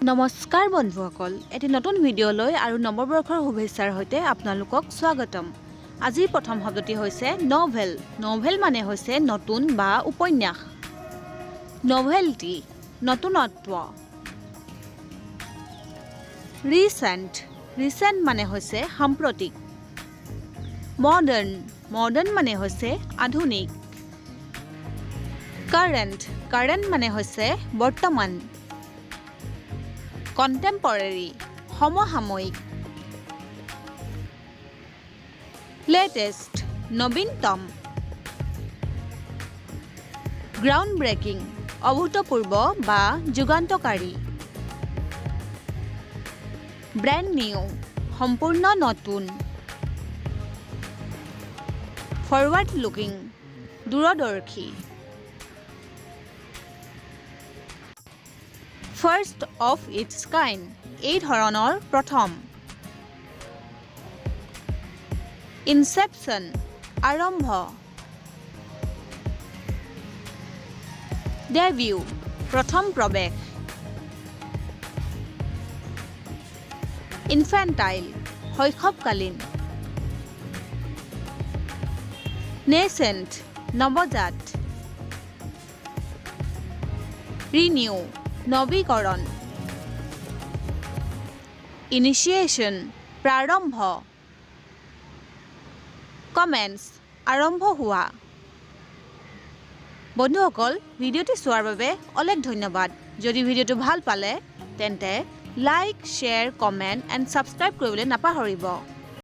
নমস্কাৰ বন্ধুসকল, এটি নতুন ভিডিঅ'লৈ আৰু নৱবৰ্ষৰ শুভেচ্ছাৰ সৈতে আপোনালোকক স্বাগতম। আজিৰ প্ৰথম শব্দটি হৈছে নভেল। নভেল মানে হৈছে নতুন বা উপন্যাস। নভেলটি নতুনত্ব। ৰিচেণ্ট। ৰিচেণ্ট মানে হৈছে সাম্প্ৰতিক। মডাৰ্ণ। মডাৰ্ণ মানে হৈছে আধুনিক। কাৰেণ্ট। কাৰেণ্ট মানে হৈছে বৰ্তমান। কণ্টেম্পৰেৰী সমসাময়িক। লেটেষ্ট নবীনতম। গ্ৰাউণ্ড ব্ৰেকিং অভূতপূৰ্ব বা যুগান্তকাৰী। ব্ৰেণ্ড নিউ সম্পূৰ্ণ নতুন। ফৰৱাৰ্ড লুকিং দূৰদৰ্শী। ফাৰ্ষ্ট অফ ইটছ কাইণ্ড এই ধৰণৰ প্ৰথম। ইনচেপশ্যন আৰম্ভ। ডেবিউ প্ৰথম প্ৰৱেশ। ইনফেণ্টাইল শৈশৱকালীন। নেচেণ্ট নৱজাত। ৰিনিউ নৱীকৰণ। ইনিচিয়েশ্যন প্ৰাৰম্ভ। কমেণ্টছ আৰম্ভ হোৱা। বন্ধুসকল, ভিডিঅ'টি চোৱাৰ বাবে অলেখ ধন্যবাদ। যদি ভিডিঅ'টো ভাল পালে তেন্তে like, share, comment and subscribe কৰিবলৈ নাপাহৰিব।